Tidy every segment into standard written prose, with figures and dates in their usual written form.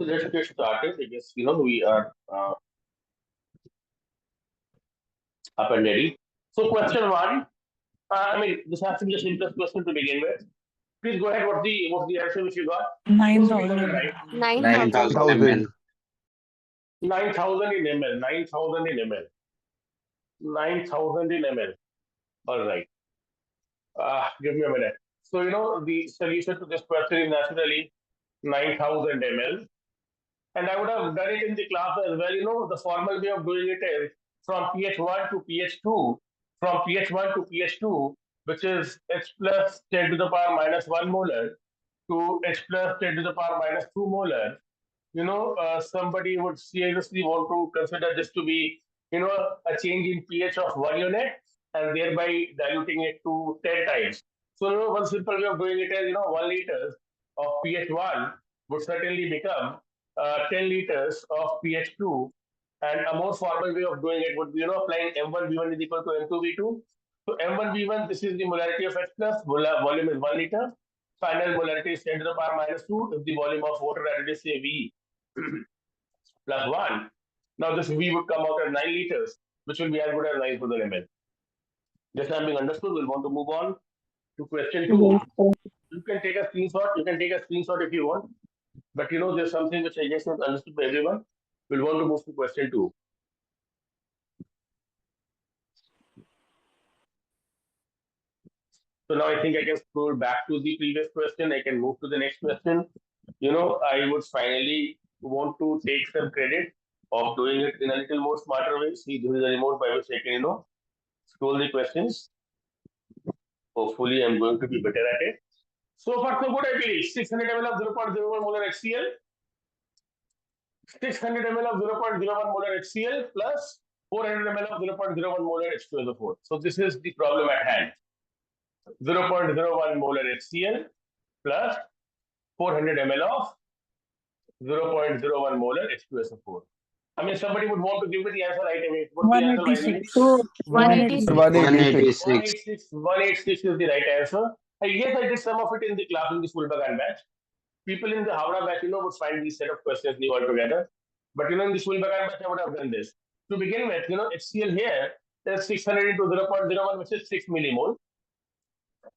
So let's get started. I guess we are up and ready. So question one. This has to be the simplest question to begin with. Please go ahead. What's the answer which you got? 9,000. Right? 9,000 ml. 9,000 in ml. 9,000 in ml. 9,000 in ml. All right. Give me a minute. So the solution to this question is naturally 9,000 ml. And I would have done it in the class as well. The formal way of doing it is from pH1 to pH2, from pH1 to pH2, which is H plus 10 to the power minus 1 molar to H plus 10 to the power minus 2 molar. Somebody would seriously want to consider this to be, a change in pH of 1 unit and thereby diluting it to 10 times. So, one simple way of doing it is, 1 liter of pH1 would certainly become 10 liters of pH2, and a more formal way of doing it would be applying M1V1 is equal to M2V2. So M1V1, this is the molarity of H plus, volume is 1 liter, final molarity is 10 to the power minus 2 if the volume of water added is say V plus 1. Now this V would come out as 9 liters, which will be as good as 9,000 ml. This time being understood, we'll want to move on to question 2. You can take a screenshot if you want. But there's something which I guess is understood by everyone. We'll want to move to question 2. So now I think I can scroll back to the previous question. I can move to the next question. I would finally want to take some credit of doing it in a little more smarter way. See, this is a remote by which I can, scroll the questions. Hopefully, I'm going to be better at it. So far, so good, I believe. 600 ml of 0.01 molar HCl. 600 ml of 0.01 molar HCl plus 400 ml of 0.01 molar H2SO4. So this is the problem at hand. 0.01 molar HCl plus 400 ml of 0.01 molar H2SO4. Somebody would want to give me the answer right away. What's the answer? 186. 186 is the right answer. I guess I did some of it in the class in the Sulbagan batch. People in the Howrah batch, would find these set of questions new altogether. But in the Sulbagan batch, I would have done this. To begin with, HCl here, there's 600 into 0.01, which is 6 millimole.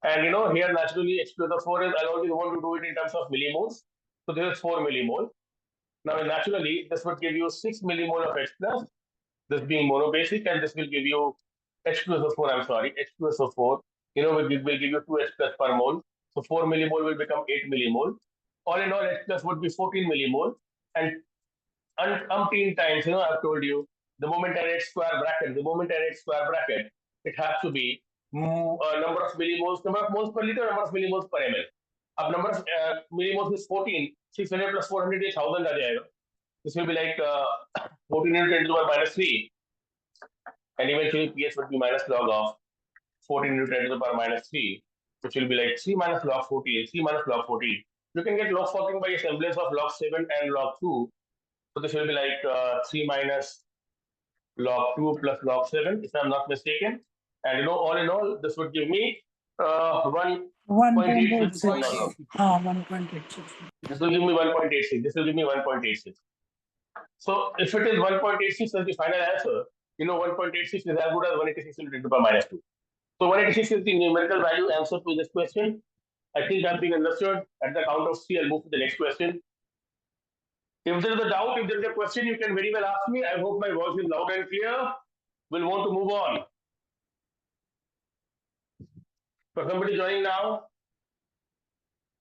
And here naturally H2SO4 is, I always want to do it in terms of millimoles. So this is 4 millimole. Now naturally, this would give you 6 millimole of H plus, this being monobasic, and this will give you H2SO4, H2SO4, will give you 2H plus per mole. So 4 millimole will become 8 millimole. All in all, H plus would be 14 millimole. And umpteen times, I've told you, the moment I add square bracket, it has to be number of millimoles, number of moles per liter, number of millimoles per ml. अब number of millimoles is 14, 600 plus 400 is 1000 आ जाएगा. This will be like 14 into 10 to the power minus 3. And eventually pH would be minus log of 14 into 10 to the power minus 3, which will be like 3 minus log 14, 3 minus log 14. You can get log 14 by a semblance of log 7 and log 2. So this will be like 3 minus log 2 plus log 7, if I'm not mistaken. And all in all, this would give me 1.86. 1.86. This will give me 1.86. This will give me 1.86. So if it is 1.86 as the final answer, 1.86 is as good as 186 into 10 to the power minus 2. So 186 is the numerical value answer to this question. I think that's being understood. At the count of 3, I'll move to the next question. If there is a doubt, if there is a question, you can very well ask me. I hope my voice is loud and clear. We'll want to move on. For somebody joining now,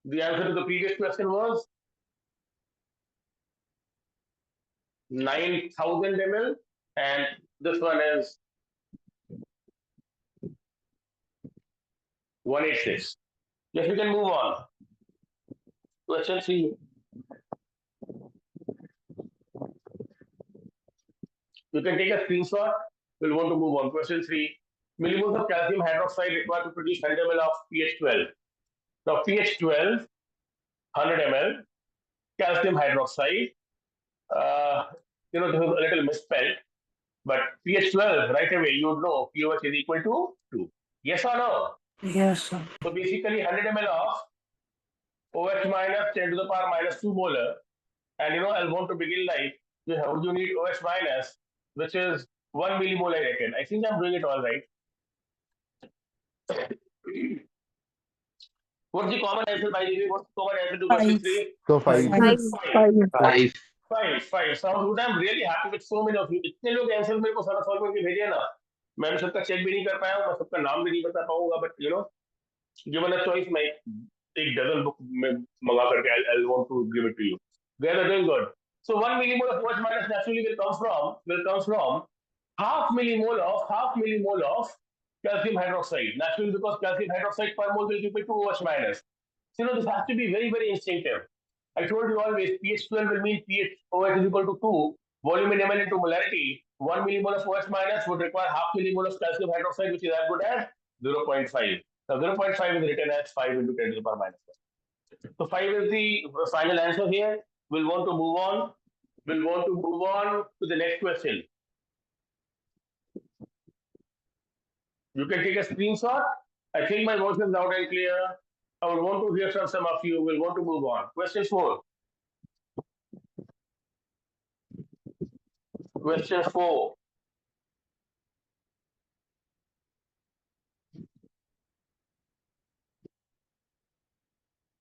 the answer to the previous question was 9,000 ml, and this one is 186. Yes, we can move on. Question 3. You can take a screenshot. We'll want to move on. Question 3. Millimoles of calcium hydroxide required to produce 100 ml of pH 12. Now pH 12, 100 ml, calcium hydroxide. This is a little misspelled, but pH 12, right away, you would know pH is equal to 2. Yes or no? Yes, sir. So basically 100 ml of OH minus 10 to the power minus 2 molar And I'll want to begin like you need OH minus, which is 1 millimole, I reckon. I think I'm doing it all right. What's the common answer, by the way? What's the common answer to question 5. 3? So 5. 5. 5. 5. Five. Sounds good. I'm really happy with so many of you. इतने लोग answer मेरे को सारा solve करके भेजे ना, मैं सबका चेक भी नहीं कर पाया हूँ, मैं सबका नाम भी नहीं बता पाऊंगा, बट given a choice, मैं एक डजन बुक में मंगा करके I'll want to give it to you. Guys are doing good. So 1 millimole of OH minus naturally will come from half millimole of calcium hydroxide. Naturally, because calcium hydroxide per mole will give it 2 OH minus. So this has to be very, very instinctive. I told you always pH 12 will mean pH OH is equal to 2, volume in ml into molarity. 1 millimole of OH minus would require half millimole of calcium hydroxide, which is as good as 0.5. Now 0.5 is written as 5 into 10 to the power minus 1. So 5 is the final answer here. We'll want to move on. To the next question. You can take a screenshot. I think my voice is loud and clear. I would want to hear from some of you. We'll want to move on. Question 4. Question 4.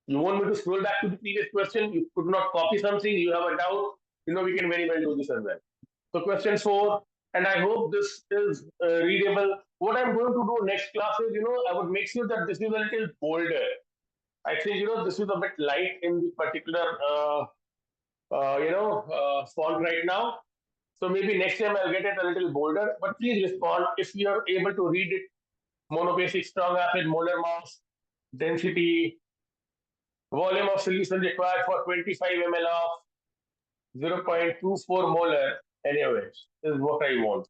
You want me to scroll back to the previous question? You could not copy something, you have a doubt, we can very well do this as well. So question 4, and I hope this is readable. What I'm going to do next class is, I would make sure that this is a little bolder. I think, this is a bit light in the particular, font right now. So maybe next time I'll get it a little bolder, but please respond if you're able to read it. Monobasic strong acid, molar mass, density, volume of solution required for 25 ml of 0.24 molar NaOH is what I want.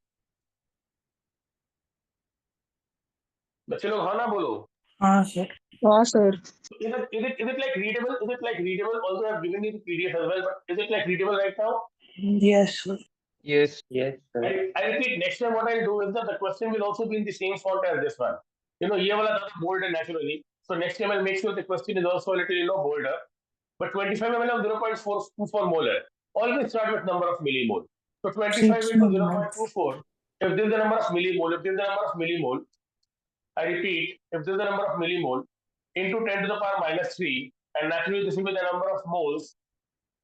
बच्चे लोग हाँ ना बोलो. हाँ sir. हाँ sir. Is it like readable? Is it like readable? Although I've given you the PDF as well, but is it like readable right now? Yes sir. Yes. I repeat, next time what I'll do is that the question will also be in the same font as this one. ये वाला ज़्यादा bold है naturally. So next time I'll make sure the question is also a little bolder. But 25 ml of 0.424 molar. Always start with number of millimole. So 25 into 0.24. If this is the number of millimole, I repeat, if this is the number of millimole into 10 to the power minus 3, and naturally this will be the number of moles,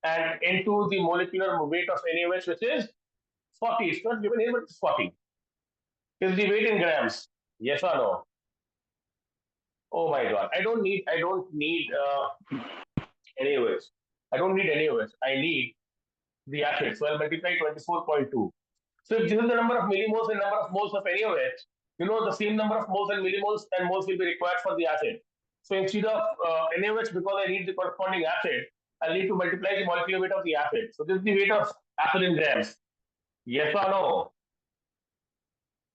and into the molecular weight of NaOH, which is 40. It's not given here, but it's 40. Is the weight in grams? Yes or no? Oh my God! I don't need NaOH. I don't need NaOH. I need the acid. So I'll multiply 24.2. So if this is the number of millimoles and number of moles of NaOH, the same number of moles and millimoles and moles will be required for the acid. So instead of NaOH, because I need the corresponding acid, I'll need to multiply the molecular weight of the acid. So this is the weight of acid in grams. Yes or no?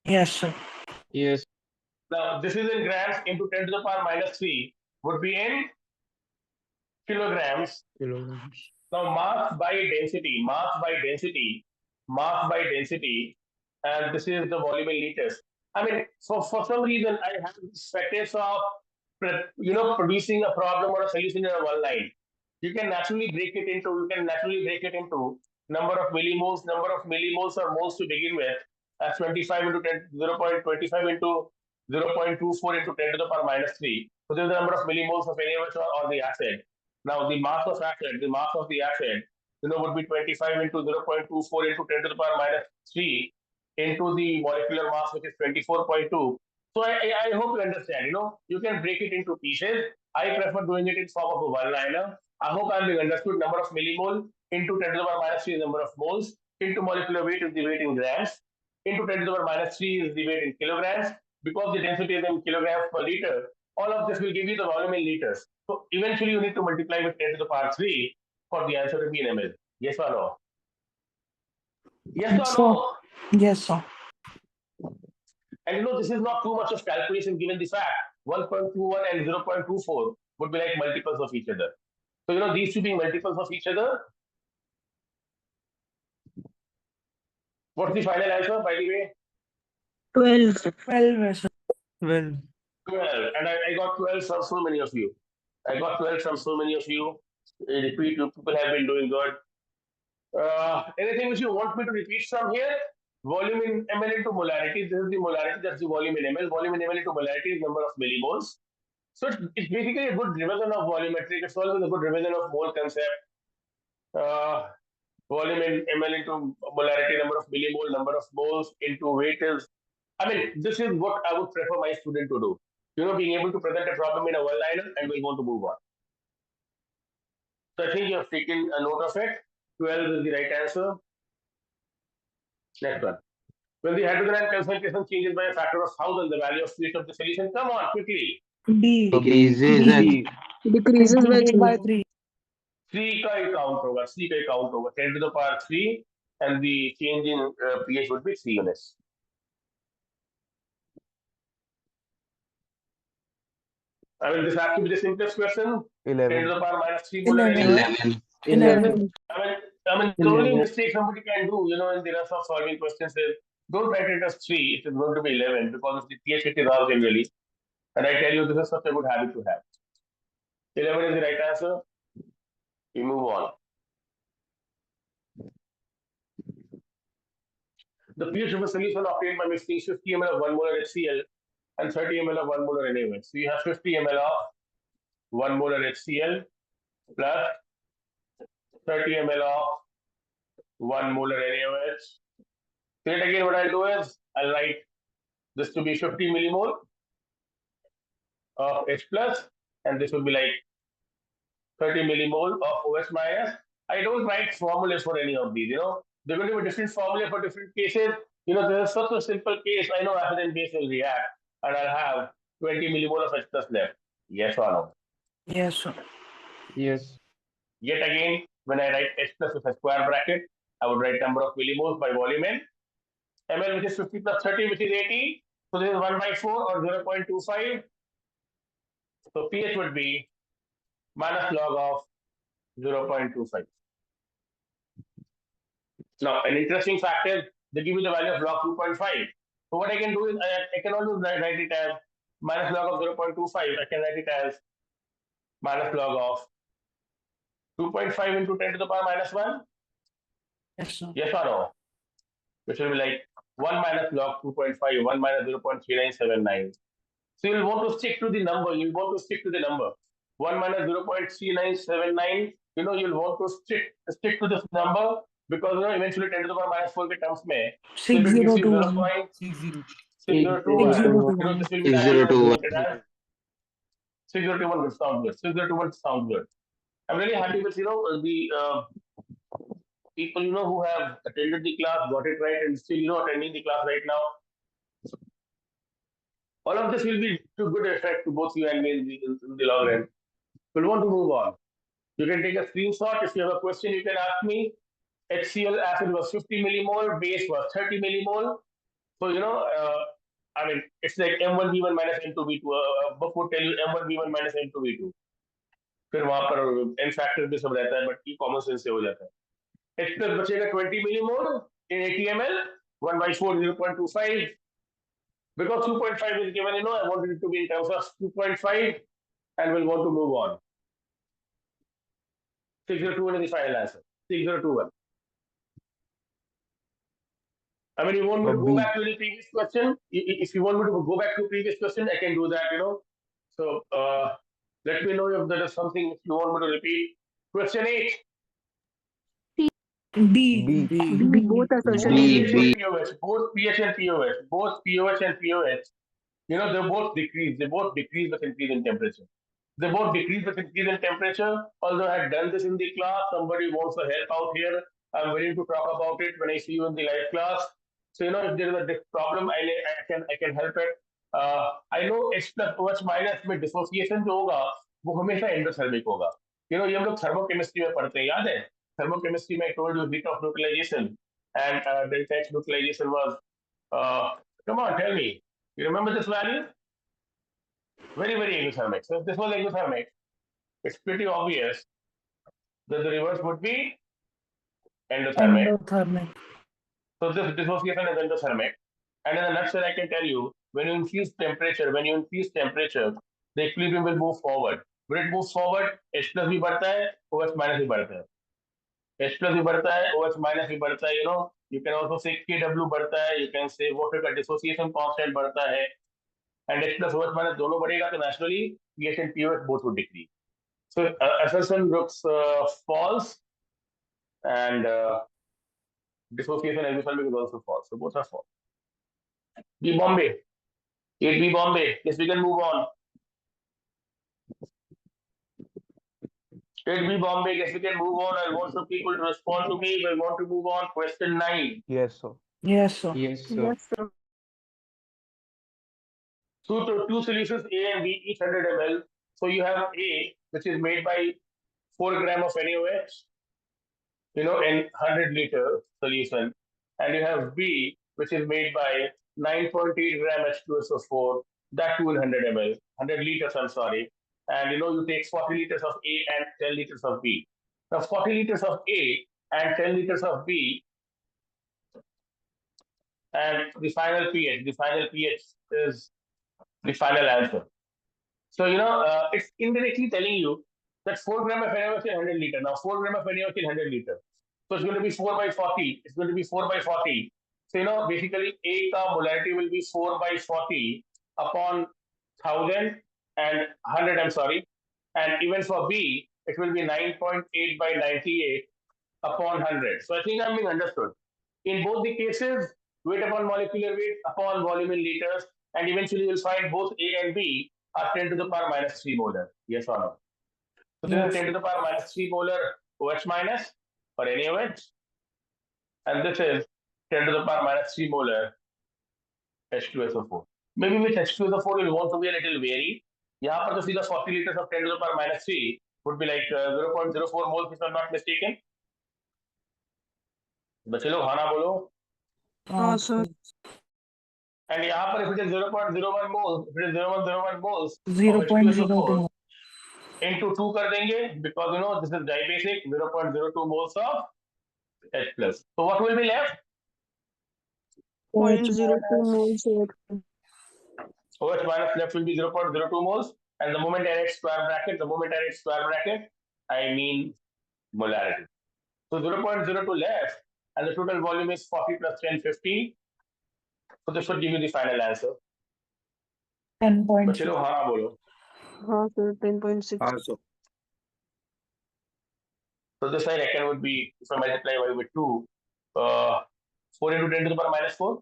Yes sir. Yes. Now this is in grams into 10 to the power minus 3 would be in kilograms. Now mass by density, and this is the volume in liters. I mean, for some reason, I have this practice of producing a problem or a solution in a one line. You can naturally break it into number of millimoles or moles to begin with as 25 into 10, 0.25 into 0.24 into 10 to the power minus 3. So this is the number of millimoles of NaOH or the acid. Now the mass of the acid, would be 25 into 0.24 into 10 to the power minus 3 into the molecular mass, which is 24.2. So I hope you understand. You can break it into pieces. I prefer doing it in form of a one-liner. I hope I'm being understood. Number of millimole into 10 to the power minus 3 is number of moles into molecular weight is the weight in grams into 10 to the power minus 3 is the weight in kilograms. Because the density is in kilograms per liter, all of this will give you the volume in liters. So eventually you need to multiply with 10 to the power 3 for the answer to be in ml. Yes or no? Yes or no? Yes sir. And this is not too much of calculation given the fact 1.21 and 0.24 would be like multiples of each other. So these two being multiples of each other. What's the final answer, by the way? 12. 12 sir. 12. 12. And I got 12 from so many of you. I repeat, you people have been doing good. Anything which you want me to repeat from here? Volume in ml into molarity. This is the molarity. That's the volume in ml. Volume in ml into molarity is number of millimoles. So it's basically a good revision of volumetric. It's always a good revision of mole concept. Volume in ml into molarity, number of millimole, number of moles into weight is. I mean, this is what I would prefer my student to do. Being able to present a problem in a one-liner, and we're going to move on. So I think you have taken a note of it. 12 is the right answer. Next one. When the hydrogen concentration changes by a factor of 1,000, the value of pH of the solution. Come on, quickly. B. Decreases. Decreases by Increases by 3. 3. 3 का ही count होगा. 3 का ही count होगा. 10 to the power 3, and the change in pH would be 3 units. I mean, this has to be the simplest question. 10 to the power minus 3 molar 11. 11. 11. I mean, the only mistake somebody can do, in the rest of solving questions is don't write it as 3. It is going to be 11 because of the pH it is all generally. And I tell you, this is such a good habit to have. 11 is the right answer. We move on. The pH of a solution obtained by mixing 50 ml of 1 molar HCl and 30 ml of 1 molar NaOH. So you have 50 ml of 1 molar HCl plus 30 ml of 1 molar NaOH. So yet again, what I'll do is I'll write this to be 50 millimole of H plus, and this will be like 30 millimole of OH minus. I don't write formulas for any of these. They're going to be different formula for different cases. There's such a simple case. I know acid and base will react, and I'll have 20 millimole of H plus left. Yes or no? Yes, sir. Yes. Yet again, when I write H plus with a square bracket, I would write number of millimoles by volume n. ml, which is 50 plus 30, which is 80. So this is 1 by 4 or 0.25. So pH would be minus log of 0.25. Now, an interesting fact is they give you the value of log 2.5. So what I can do is I can always write it as minus log of 0.25. I can write it as minus log of 2.5 into 10 to the power minus 1. Yes, sir. Yes or no? Which will be like 1 minus log 2.5, 1 minus 0.3979. So you'll want to stick to the number. 1 minus 0.3979. You'll want to stick to this number because eventually 10 to the power minus 4 के terms में 6021. 0.6021. This will be 6021. 6021 sounds good. 6021 sounds good. I'm really happy with the people who have attended the class, got it right, and still attending the class right now. All of this will be to good effect to both you and me in the long run. We'll want to move on. You can take a screenshot. If you have a question, you can ask me. HCl acid was 50 millimole, base was 30 millimole. So, I mean, it's like M1V1 minus M2V2. Book would tell you M1V1 minus M2V2. फिर वहां पर n factor भी सब रहता है, but ये common sense से हो जाता है. H plus बचेगा 20 millimole in 80 ml, 1 by 4, 0.25. Because 2.5 is given, I wanted it to be in terms of 2.5, and we'll want to move on. 6021 is the final answer. 6021. I mean, you want me to go back to the previous question? If you want me to go back to the previous question, I can do that, So let me know if there is something if you want me to repeat. Question 8. B. B. Both assertions. Both pH and POH. Both POH and POH. They both decrease. They both decrease with increase in temperature. They both decrease with increase in temperature. Although I had done this in the class, somebody wants to help out here. I'm willing to talk about it when I see you in the live class. So if there is a problem, I can help it. I know H plus OH minus में dissociation जो होगा वो हमेशा endothermic होगा. ये हम लोग thermochemistry में पढ़ते हैं, याद है? Thermochemistry में I told you heat of neutralization and delta H neutralization was. Come on, tell me. You remember this value? Very, very endothermic. So if this was endothermic, it's pretty obvious that the reverse would be endothermic. So this dissociation is endothermic. And in a nutshell, I can tell you, when you increase temperature, the equilibrium will move forward. When it moves forward, H plus भी बढ़ता है, OH minus भी बढ़ता है. H plus भी बढ़ता है, OH minus भी बढ़ता है, you can also say Kw बढ़ता है, you can say water का dissociation constant बढ़ता है, and H plus OH minus दोनों बढ़ेगा तो naturally pH and pOH both would decrease. So assertion looks false, and dissociation exothermic is also false. So both are false. B Bombay, 8B Bombay. Yes, we can move on. 8B Bombay, guess we can move on. I want some people to respond to me. We want to move on. Question 9. Yes, sir. Yes, sir. Yes, sir. Yes, sir. So two solutions A and B, each 100 ml. So you have A, which is made by 4 gram of NaOH, in 100-liter solution, and you have B, which is made by 9.8 gram H2SO4, that too in 100 ml, 100 liters, I'm sorry. And you take 40 liters of A and 10 liters of B. Now 40 liters of A and 10 liters of B, and the final pH is the final answer. So, it's indirectly telling you that 4 gram of NaOH in 100 liter. Now, 4 gram of NaOH in 100 liter. So, it's going to be 4 by 40. It's going to be 4 by 40. So, basically, A ka molarity will be 4 by 40 upon 1000 and 100, I'm sorry. And even for B, it will be 9.8 by 98 upon 100. So, I think I'm being understood. In both the cases, weight upon molecular weight upon volume in liters, and eventually you'll find both A and B are 10 to the power minus 3 molar. Yes or no? So this is 10 to the power minus 3 molar OH minus or NaOH, and this is 10 to the power minus 3 molar H2SO4. Maybe with H2SO4 you want to be a little wary. यहाँ पर तो सीधा 40 liters of 10 to the power minus 3 would be like 0.04 moles if I'm not mistaken. बच्चे लोग हाँ ना बोलो. हाँ, sir. And यहाँ पर if it is 0.01 moles, if it is 0.01 moles, 0.02. into 2 कर देंगे, because this is dibasic, 0.02 moles of H plus. So what will be left? 0.02 moles. OH minus left will be 0.02 moles, and the moment I write square bracket, I mean molarity. So 0.02 left, and the total volume is 40 plus 10, 50. So this should give you the final answer. 10.6. बच्चे लोग हाँ बोलो. हाँ, sir. 10.6. So this I reckon would be, if I multiply y with 2, 4 into 10 to the power minus 4.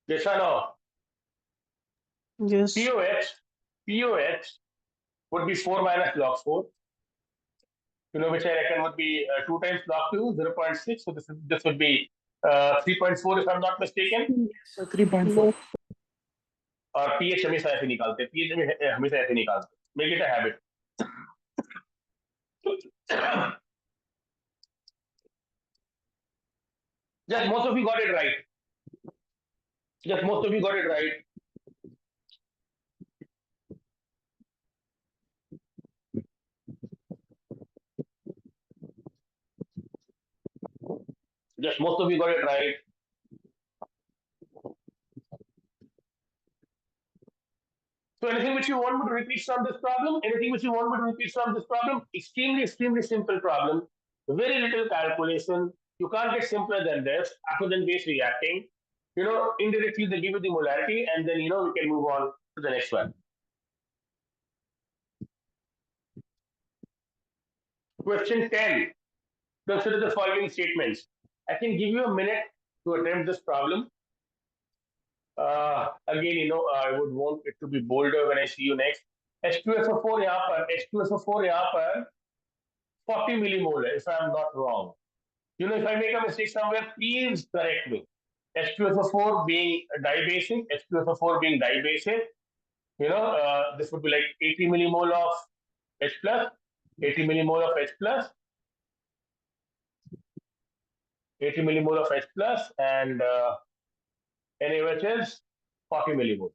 Yes or no? Yes. POH would be 4 minus log 4, which I reckon would be 2 times log 2, 0.6. So this would be 3.4 if I'm not mistaken. So 3.4. और pH हमेशा ऐसे निकालते हैं, pH हमेशा ऐसे निकालते हैं. Make it a habit. Yes, most of you got it right. Yes, most of you got it right. Yes, most of you got it right. So anything which you want me to repeat from this problem? Extremely, extremely simple problem. Very little calculation. You can't get simpler than this. Oxygen base reacting. Indirectly they give you the molarity, and then we can move on to the next one. Question 10. Consider the following statements. I can give you a minute to attempt this problem. Again, I would want it to be bolder when I see you next. H2SO4 यहाँ पर 40 millimole if I am not wrong. If I make a mistake somewhere, please correct me. H2SO4 being dibasic, this would be like 80 millimole of H plus, 80 millimole of H plus, 80 millimole of H plus, and NaOH is 40 millimole.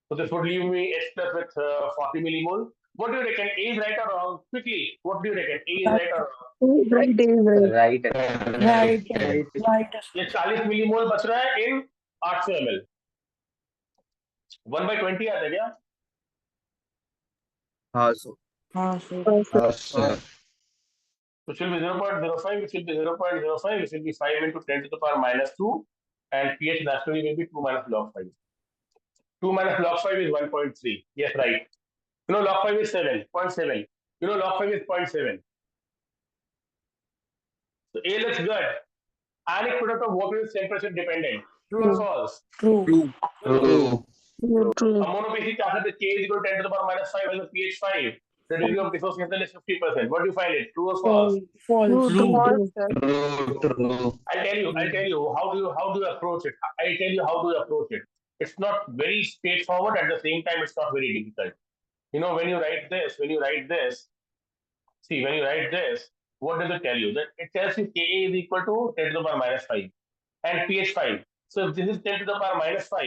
So this would leave me H plus with 40 millimole. What do you reckon? A is right or wrong? Quickly, what do you reckon? A is right or wrong? Right. Right. ये 40 millimole बच रहा है in 800 ml. 1/20 आता है क्या? sir. हाँ sir. Which will be 0.05, which will be 0.05, which will be 5 into 10 to the power minus 2, and pH naturally will be 2 minus log 5. 2 minus log 5 is 1.3. Yes, right. You know, log 5 is 7.7. You know, log 5 is 0.7. So A looks good. Ionic product of water is temperature dependent. True or false? True. True. True. A monobasic acid with K is equal to 10 to the power minus 5 has a pH 5. The degree of dissociation is 50%. What do you find it? True or false? False. True. True. I'll tell you how do you approach it. I'll tell you how do you approach it. It's not very straightforward. At the same time, it's not very difficult. You know, when you write this, see, when you write this, what does it tell you? That it tells you Ka is equal to 10 to the power minus 5 and pH 5. So if this is 10 to the power minus 5,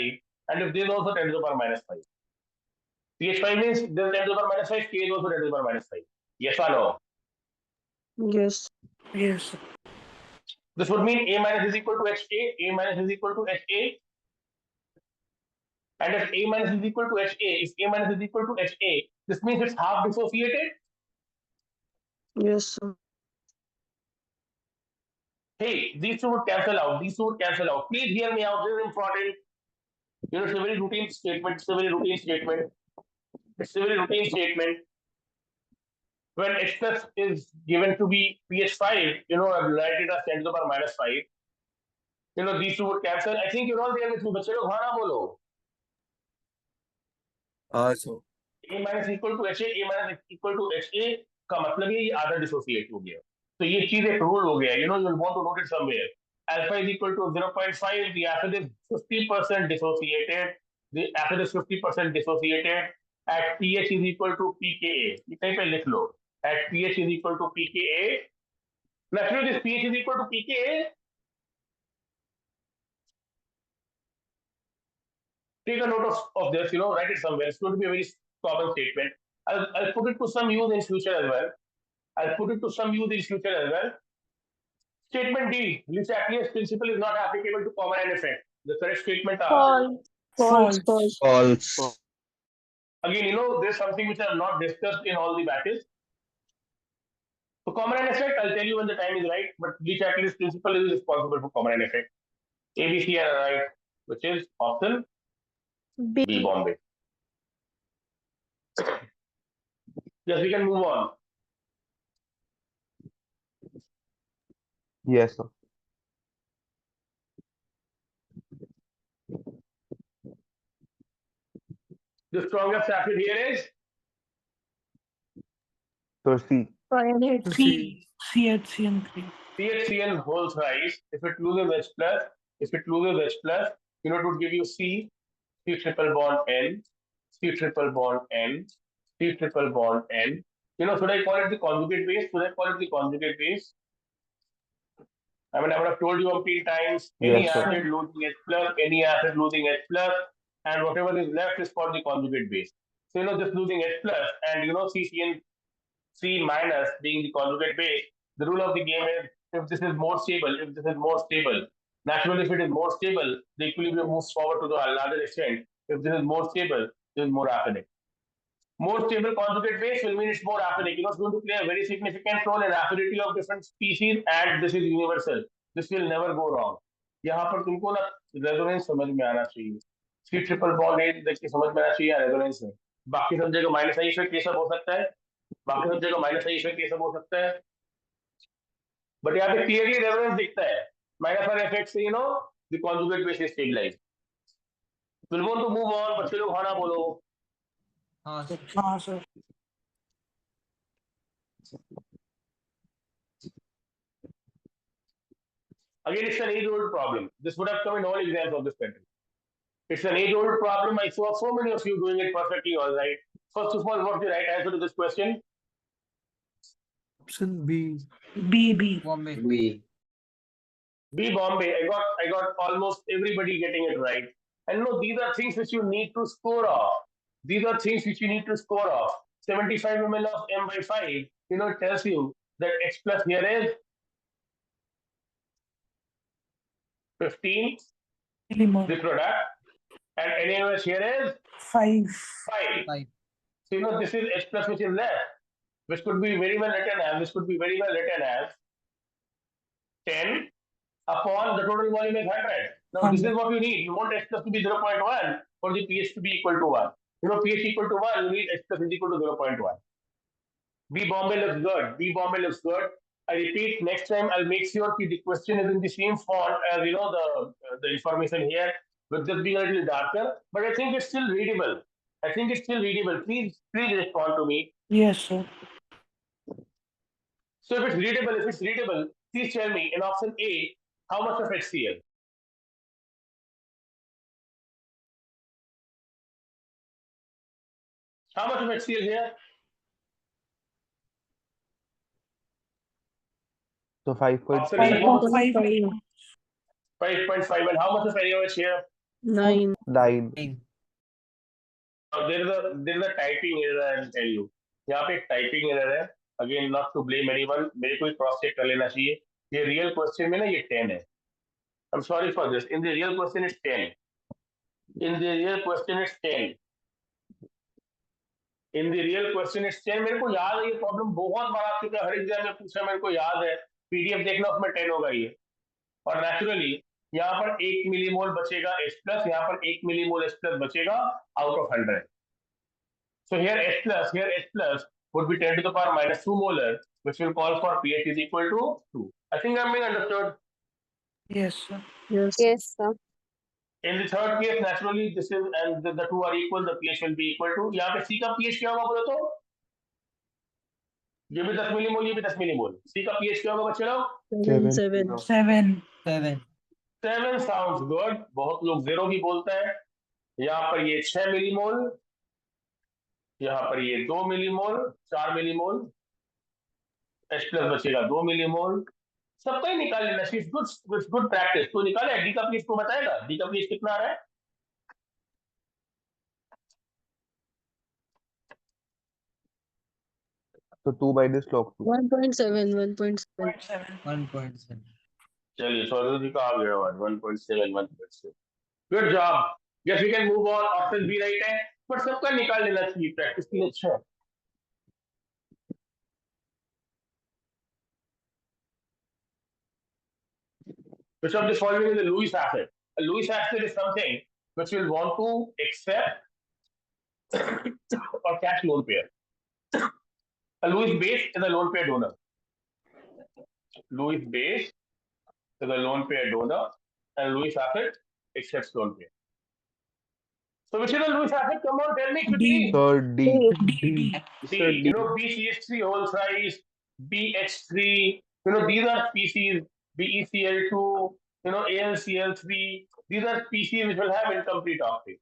and if this is also 10 to the power minus 5, pH 5 means this is 10 to the power minus 5, K is also 10 to the power minus 5. Yes or no? Yes. Yes. This would mean A minus is equal to HA, A minus is equal to HA. And if A minus is equal to HA, if A minus is equal to HA, this means it's half dissociated. Yes, sir. Hey, these two would cancel out. These two would cancel out. Please hear me out. This is important. You know, it's a very routine statement. It's a very routine statement. It's a very routine statement. When H plus is given to be pH 5, you know, I've write it as 10 to the power minus 5. You know, these two would cancel. I think you're all there with me. बच्चे लोग हाँ ना बोलो. So. A minus equal to HA, A minus equal to HA का मतलब है ये आधा डिसोसिएट हो गया. तो ये चीज एक रूल हो गया. You know, you'll want to note it somewhere. Alpha is equal to 0.5. The acid is 50% dissociated. The acid is 50% dissociated at pH is equal to pKa. ये कहीं पे लिख लो. At pH is equal to pKa. Naturally, this pH is equal to pKa. Take a note of this. You know, write it somewhere. It's going to be a very common statement. I'll put it to some use in future as well. Statement D, Lewis-Ackley's principle is not applicable to common end effect. The correct statement are. False. False. Again, you know, there's something which I have not discussed in all the batches. So common end effect, I'll tell you when the time is right, but Lewis-Ackley's principle is responsible for common end effect. A, B, C are right, which is option B, Bombay. Yes, we can move on. Yes, sir. The strongest acid here is So C. C. CHCN3. CHCN whole thrice. If it loses H plus, you know, it would give you C triple bond N, C triple bond N, C triple bond N. You know, should I call it the conjugate base? I mean, I would have told you umpteen times, any Yes, sir. acid losing H plus, and whatever is left is called the conjugate base. So, you know, just losing H plus and, you know, C minus being the conjugate base, the rule of the game is if this is more stable, naturally, if it is more stable, the equilibrium moves forward to the larger extent. If this is more stable, this is more acidic. More stable conjugate base will mean it's more acidic. You know, it's going to play a very significant role in acidity of different species, and this is universal. This will never go wrong. यहाँ पर तुमको ना resonance समझ में आना चाहिए. C triple bond A देख के समझ में आना चाहिए रेजोनेंस में. बाकी सब जगह माइनस आई इफेक्ट ये सब हो सकता है. बट यहाँ पे क्लियरली रेजोनेंस दिखता है. माइनस वाले इफेक्ट से you know the conjugate base is stabilised. Will want to move on. बच्चे लोग खाना बोलो. हाँ sir. Again, it's an age-old problem. This would have come in all exams of this country. It's an age-old problem. I saw so many of you doing it perfectly all right. First of all, what's the right answer to this question? Option B. B. Bombay. B, Bombay. I got almost everybody getting it right. And no, these are things which you need to score off. 75 ml of M by 5, you know, it tells you that H plus here is 15, Millimole. the product, and NaOH here is 5. 5. Five. So this is h plus which is left, which could be very well written as 10 upon the total volume is 100. Now this is what you need. You want h plus to be 0.1 for the pH to be equal to 1. pH equal to 1, you need h plus is equal to 0.1. B Bombay looks good. B Bombay looks good. I repeat, next time I'll make sure the question is in the same font as the information here, with just being a little darker. But I think it's still readable. Please respond to me. Yes, sir. So if it's readable, please tell me in option A, how much of HCl? How much of HCl here? So 5.5. Option A, 5.5. 5.5. And how much of NaOH here? 9. 9. There is a typing error, I'll tell you. यहाँ पे एक typing error है. Again, not to blame anyone. मेरे को cross check कर लेना चाहिए. ये रियल क्वेश्चन में ना ये 10 है. I'm sorry for this. In the real question it's 10. In the real question it's 10. मेरे को याद है ये प्रॉब्लम बहुत बार आ चुका है. हर एग्जाम में पूछा, मेरे को याद है. पीडीएफ देखना, उसमें 10 होगा ये. और नेचुरली यहाँ पर 1 मिलीमोल बचेगा H प्लस, यहाँ पर 1 मिलीमोल H प्लस बचेगा out of 100. So here H plus would be 10 to the power minus 2 molar, which will call for pH is equal to 2. I think I'm being understood. Yes, sir. Yes. Yes, sir. In the third case, naturally, this is and the two are equal. The pH will be equal to. यहाँ पे C का pH क्या होगा बोलो तो? ये भी 10 millimole, ये भी 10 मिलीमोल. C का pH क्या होगा बच्चे लोग? 7. 7. 7 sounds good. बहुत लोग 0 भी बोलते हैं. यहाँ पर ये 6 मिलीमोल, यहाँ पर ये 2 मिलीमोल, 4 मिलीमोल. H प्लस बचेगा 2 मिलीमोल. सबका ही निकाल लेना. Good practice. तो निकाले. डी का पीएच को बताएगा. डी का पीएच कितना आ रहा है? So 2 minus log 2. 1.7. 1.7. 1.7. चलिए, सौरभ जी का आ गया 1.7. 1.7. Good job. Yes, we can move on. Option B right है, पर सबका निकाल लेना चाहिए. प्रैक्टिस के लिए अच्छा है. Which of the following is a Lewis acid? A Lewis acid is something which will want to accept or catch lone pair. A Lewis base is a lone pair donor. Lewis base is a lone pair donor, and Lewis acid accepts lone pair. So which is a Lewis acid? Come on, tell me quickly. So D. D. BCH3 whole size, BH3. These are species. BeCl2. AlCl3. These are species which will have incomplete octet.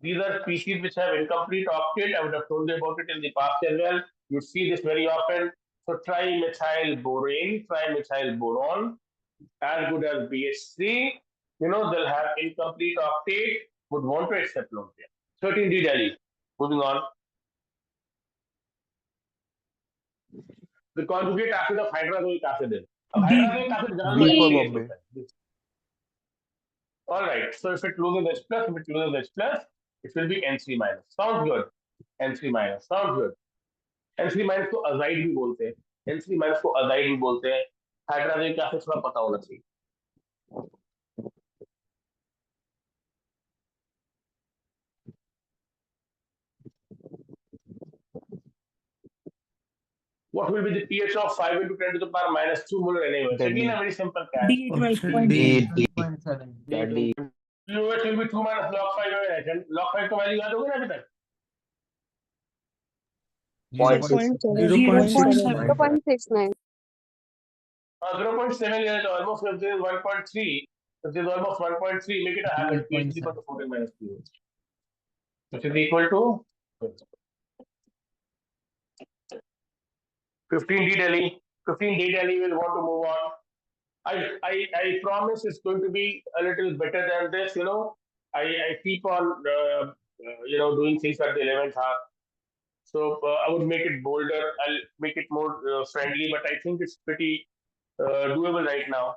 These are species which have incomplete octet. I would have told you about it in the past as well. You see this very often. So trimethyl boron, as good as BH3. They'll have incomplete octet. Would want to accept lone pair. 13D Delhi. Moving on. The conjugate acid of hydrazonic acid is. Hydrazonic acid B for Bombay. All right. So if it loses H plus, it will be N3 minus. Sounds good. N3 minus. Sounds good. N3 minus को azide भी बोलते हैं. N3 minus को azide भी बोलते हैं. Hydrogen का थोड़ा पता होना चाहिए. What will be the pH of 5 into 10 to the power minus 2 molar NaOH? Again, a very simple catch. D 12.7. D. NaOH will be 2 minus log 5 NaOH. And log 5 का वैल्यू याद होगा ना अभी तक? 0.7. 0.69. 0.7 is almost, if there is 1.3, if there is almost 1.3, make it a habit. pH is equal to 14 minus 2. Which is equal to 15D Delhi. 15D Delhi will want to move on. I promise it's going to be a little better than this. I keep on doing things at the 11th hour. So I would make it bolder. I'll make it more friendly, but I think it's pretty doable right now.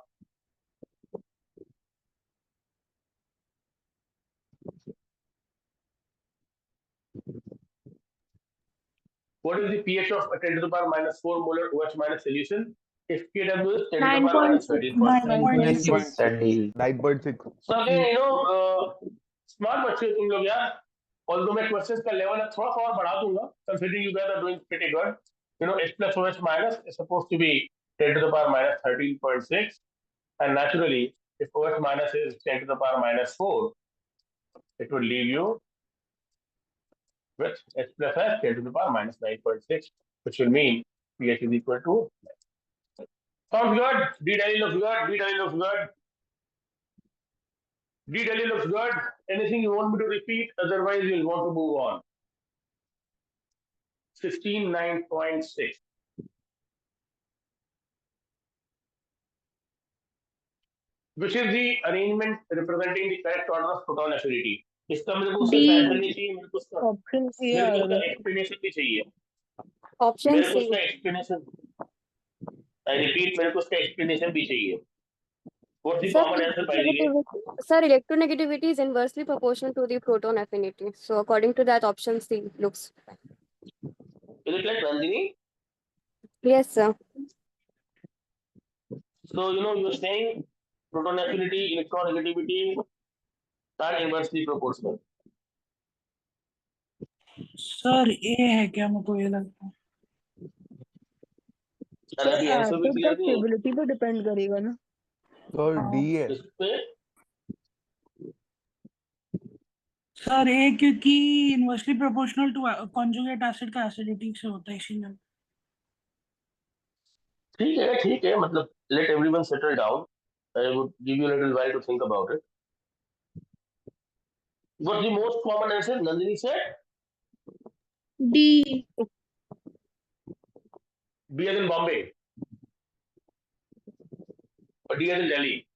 What is the pH of a 10 to the power minus 4 molar OH minus solution? If Kw is 10 to the power minus 13.6. 9.6. 9.6. So again, smart बच्चे तुम लोग यार. Although मैं questions का level थोड़ा सा और बढ़ा दूंगा, considering you guys are doing pretty good. H plus OH minus is supposed to be 10 to the power minus 13.6, and naturally, if OH minus is 10 to the power minus 4, it would leave you with H plus S 10 to the power minus 9.6, which will mean pH is equal to. Sounds good. D-Delhi looks good. D-Delhi looks good. D-Delhi looks good. Anything you want me to repeat? Otherwise, you'll want to move on. 16.9.6. Which is the arrangement representing the correct order of proton affinity? इसका मेरे को उससे D. sample नहीं चाहिए, मेरे को उसका Option C मेरे आ को रहा उसका है. explanation भी चाहिए. Option मेरे को C. उसका explanation. I repeat, मेरे को उसका explanation भी चाहिए. What's the Sir, common answer by the way? Sir, electronegativity is inversely proportional to the proton affinity. So according to that, option C looks. Is it like Nandini? Yes, sir. So you're saying proton affinity, electronegativity are inversely proportional. Sir A है क्या, मुझको ये लगता है. और अभी answer भी acid का क्लियर नहीं है. स्टेबिलिटी पे डिपेंड करेगा ना. सर डी है. इस पे सर ए क्योंकि inversely proportional to conjugate acid का एसिडिटी से होता है इसीलिए. ठीक है मतलब let everyone settle down. I would give you a little while to think about it. What's the most common answer? Nandini said D. B as in Bombay or D as in Delhi.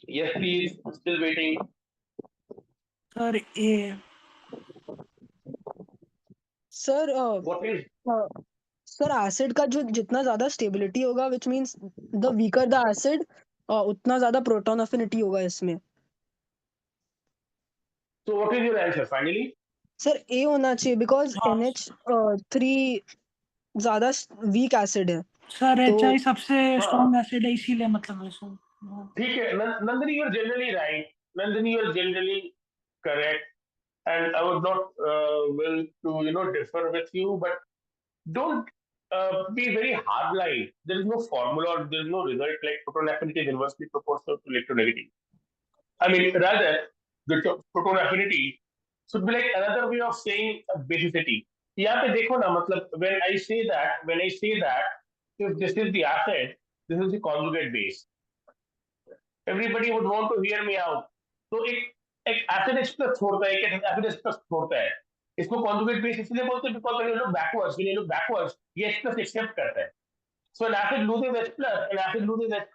Yes, please. Still waiting. Sir A. Sir What is? Sir acid का जो जितना ज्यादा stability होगा which means the weaker the acid उतना ज्यादा proton affinity होगा इसमें. So what is your answer finally? Sir A होना चाहिए बिकॉज हाँ. NH3 ज्यादा वीक एसिड है. सर तो- HI सबसे स्ट्रॉन्ग एसिड है इसीलिए मतलब ऐसा. ठीक है. Nandini, you're generally right. Nandini, you're generally correct. And I would not will to differ with you, but don't be very hard-line. There is no formula or there is no result like proton affinity is inversely proportional to electronegativity. I mean, rather, the proton affinity should be like another way of saying basicity. यहाँ पे देखो ना, मतलब when I say that if this is the acid, this is the conjugate base. Everybody would want to hear me out. तो एक acid H plus छोड़ता है, एक एसिड H प्लस छोड़ता है. इसको कॉन्जुगेट बेस इसलिए बोलते हैं because when you look backwards ये H प्लस एक्सेप्ट करता है. So an acid loses H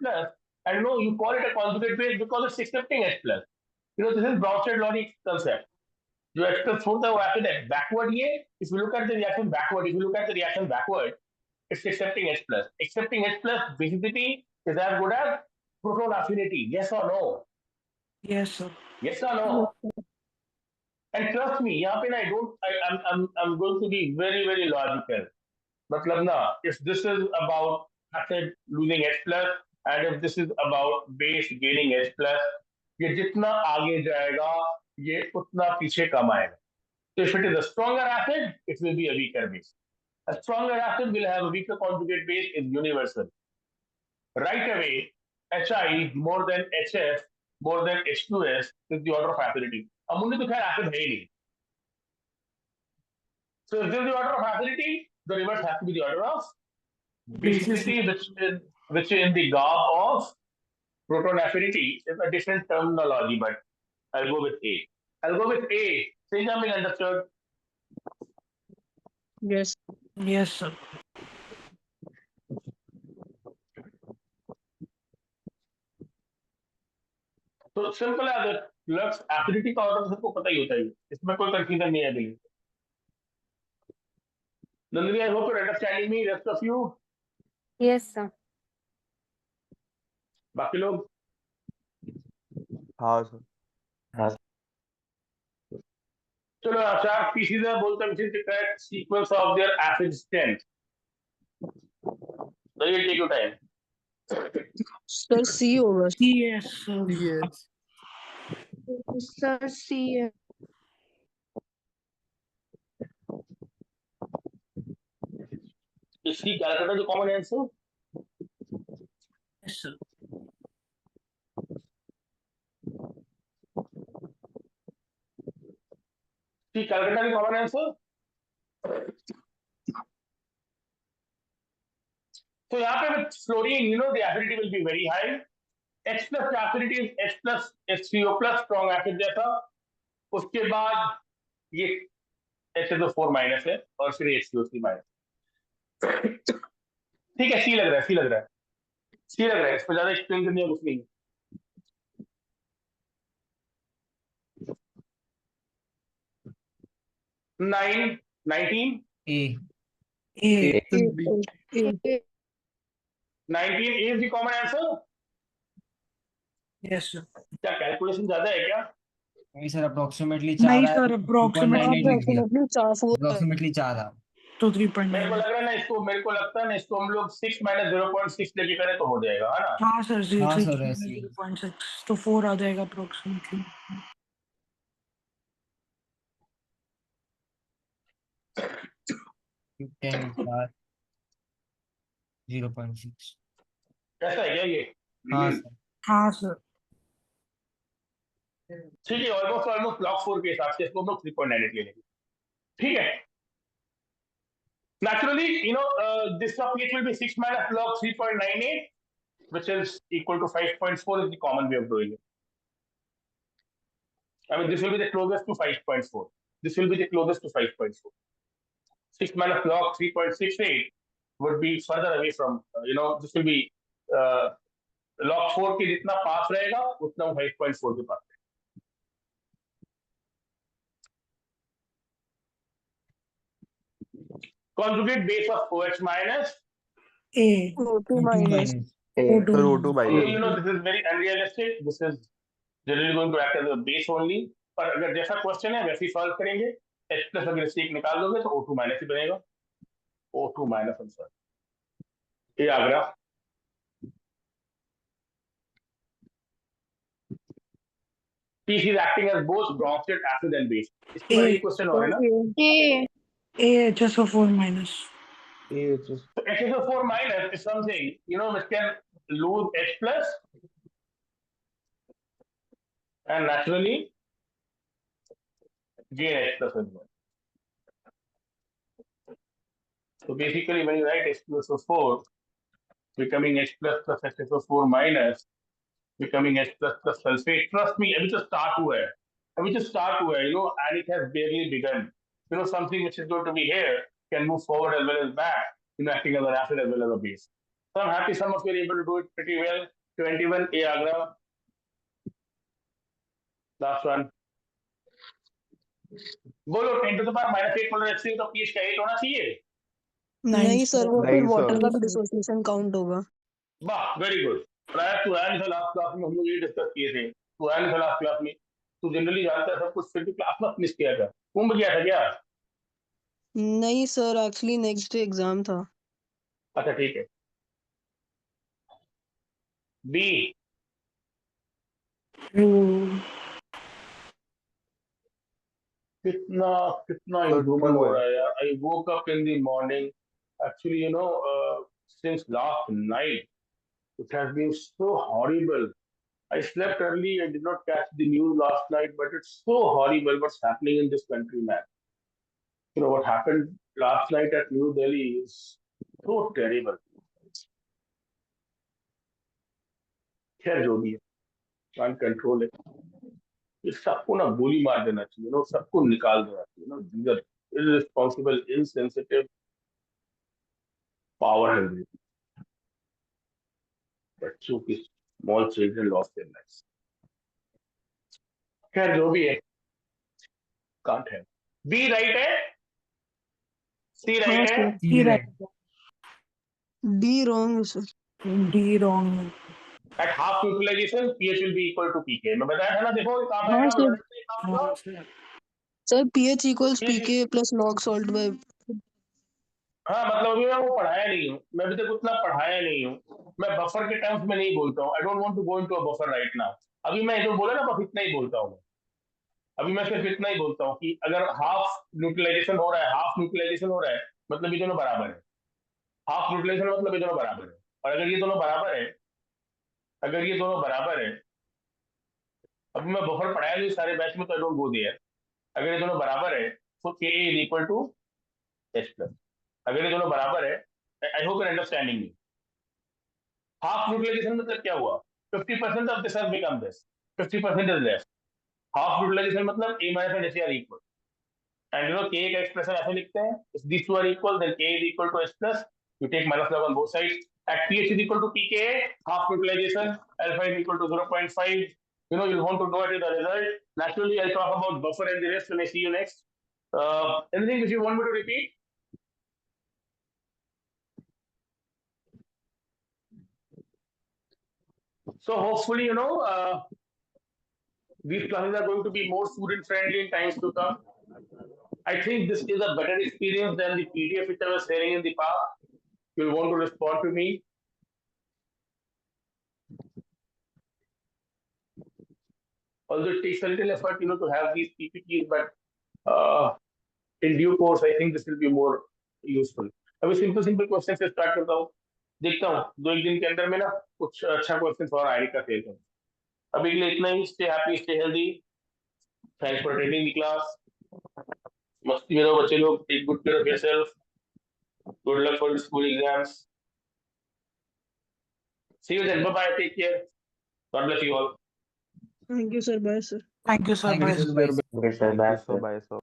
plus, and no, you call it a conjugate base because it's accepting H plus. This is Brownsted logic concept. जो H plus छोड़ता है वो acid है. Backward ये, if you look at the reaction backward, it's accepting H plus. Accepting H plus basicity is as good as proton affinity. Yes or no? Yes sir. Yes or no? And trust me, यहाँ पे ना I'm going to be very very logical. मतलब ना, if this is about acid losing H plus and if this is about base gaining H plus, ये जितना आगे जाएगा ये उतना पीछे कम आएगा. So if it is a stronger acid, it will be a weaker base. A stronger acid will have a weaker conjugate base is universal. Right away, HI more than HF more than H2S is the order of acidity. अमूल्य तो खैर acid है ही नहीं. So if this is the order of acidity, the reverse has to be the order of basicity, which in the garb of proton affinity is a different terminology, but I'll go with A. Say something understood. Yes. Yes sir. So simple as it looks, acidity का order सबको पता ही होता है. इसमें कोई confusion नहीं है अभी. Nandini, I hope you're understanding me. Rest of you. Yes, sir. बाकी लोग हाँ सर। चलो चार पीसीज है बोलते हैं which is the correct sequence of their acid strength. So you take your time. Sir C होगा। CS Yes. सर सी है। इसकी कैलकुलेटर जो कॉमन आंसर yes, sir. इसकी कैलकुलेटर की कॉमन आंसर तो यहाँ पे with fluorine you know the acidity will be very high. H plus acidity is H plus HCO plus strong acid जैसा। उसके बाद ये HSO4 माइनस है और फिर HCO3 माइनस। ठीक है सी लग रहा है सी लग रहा है सी लग रहा है इस पर ज्यादा एक्सप्लेन करने का कुछ नहीं है। 9 19 A. A. B. 19 is the common answer। Yes, sir. क्या कैलकुलेशन ज्यादा है क्या? नहीं सर अप्रोक्सीमेटली नहीं 4 सर, approximately 2.98 लिख दिया। Approximately 4 अप्रोक्सीमेटली 4 आ। तो मेरे को 3.9। लग रहा है ना इसको मेरे को लगता है ना इसको हम लोग 6 माइनस 0.6 लेके करें तो हो जाएगा है ना। हाँ सर, हाँ सर ऐसे ही। 0.6 तो 4 आ जाएगा approximately। 10 4 0.6। कैसा है क्या ये? हाँ सर। हाँ सर। ठीक है ऑलमोस्ट ऑलमोस्ट ब्लॉक 4 के हिसाब से इसको हम लोग 3.98 ले लेंगे। ठीक है naturally you know this of pH will be 6 minus log 3.98 which is equal to 5.4 is the common way of doing it. I mean this will be the closest to 5.4. This will be the closest to 5.4. 6 minus log 3.68 would be further away from you know this will be log 4 के जितना पास रहेगा उतना वो 5.4 के पास। Conjugate base of OH minus A. O2 2 minus. minus। O2 Sir, O2 you minus. know this is very unrealistic. This is generally going to act as a base only. पर अगर जैसा question है वैसे ही सॉल्व करेंगे। H plus अगर इससे एक निकाल दोगे तो O2 माइनस ही बनेगा। O2 माइनस आंसर ये आ गया। P is acting as both Bronsted acid and base. इसके बाद एक क्वेश्चन और है ना। ए A HSO4 minus। AHS. So HSO4 minus is something you know which can lose H plus and naturally gain H plus as well. So basically when you write H2SO4 becoming H plus plus HSO4 minus becoming H plus plus sulfate, trust me अभी तो start हुआ है you know and it has barely begun. You know something which is going to be here can move forward as well as back, you know acting as an acid as well as a base. So I'm happy some of you are able to do it pretty well. 21 A Agra. Last one. बोलो 10 to the power -8 molar HCl तो pH का 8 होना चाहिए। नहीं sir, वो फिर नहीं, water sir. का भी डिसोसिएशन काउंट होगा। वाह वेरी गुड। प्रायर टू आया था लास्ट क्लास में हम लोग ये डिस्कस किए थे। तू आया था लास्ट क्लास में, तू जनरली जानता है सब कुछ फिर भी क्लास में मिस किया था। कुंभ गया था क्या? नहीं sir, actually next day exam था। अच्छा ठीक है। बी कितना कितना Sir, इम्प्रूवमेंट true हो है। रहा है यार। I woke up in the morning actually you know since last night it has been so horrible. I slept early. I did not catch the news last night, but it's so horrible what's happening in this country, man. You know what happened last night at New Delhi is so terrible. खैर जो भी है, can't control it. ये सबको ना गोली मार देना चाहिए, you know, सबको निकाल देना चाहिए, you know, these are irresponsible, insensitive, power hungry. बच्चों की small children lost their lives. खैर जो भी है, can't help. B right है, C हाँ right है, sir, C right। D wrong है sir. D wrong। At half utilization, pH will be equal to pK. मैं बताया था ना, देखो कहाँ पे हाँ आएगा, सर हाँ sir sir pH equals pH pK plus log salt by हाँ मतलब अभी मैं वो पढ़ाया नहीं हूँ, मैं अभी तक उतना पढ़ाया नहीं हूँ, मैं बफर के टर्म्स में नहीं बोलता हूँ। I don't want to go into a buffer right now. अभी मैं जो बोला ना बस इतना ही बोलता हूँ। अभी मैं सिर्फ इतना ही बोलता हूँ कि अगर हाफ न्यूट्रलाइजेशन हो रहा है, हाफ न्यूट्रलाइजेशन हो रहा है, मतलब ये दोनों बराबर है। हाफ न्यूट्रलाइजेशन मतलब ये दोनों बराबर है। और अगर ये दोनों बराबर है, अगर ये दोनों बराबर है, अभी मैं बफर पढ़ाया नहीं सारे बैच में, तो आई डोंट गो देयर। अगर ये दोनों बराबर है तो K is equal to H plus. अगर ये दोनों बराबर है, I hope you understanding me. Half neutralisation मतलब क्या हुआ? 50% of this has become this, 50% is left. Half neutralisation मतलब a minus and h are equal. And you know k का expression ऐसे लिखते हैं, if these two are equal then k is equal to h plus, you take minus log on both sides. At pH is equal to pKa, half utilization, alpha is equal to 0.5. You know, you want to know what is the result. Naturally, I'll talk about buffer and the rest when I see you next. Anything which you want me to repeat? So hopefully, you know, these classes are going to be more student friendly in times to come. I think this is a better experience than the PDF which I was sharing in the past. You'll want to respond to me. Although it takes a little effort, you know, to have these PPTs, but in due course, I think this will be more useful. अभी simple question से start करता हूँ, देखता हूँ 2-1 दिन के अंदर में ना कुछ अच्छा क्वेश्चन और आईडी का खेल करूँ। अभी के लिए इतना ही। Stay happy, stay healthy, thanks for attending the class. मस्ती में रहो बच्चे लोग, take good care of yourself, good luck for school exams. See you then, bye bye, take care, God bless you all. thank you sir bye sir thank you sir Thank bye you, sir. Bye, sir. Okay, sir. Bye, sir.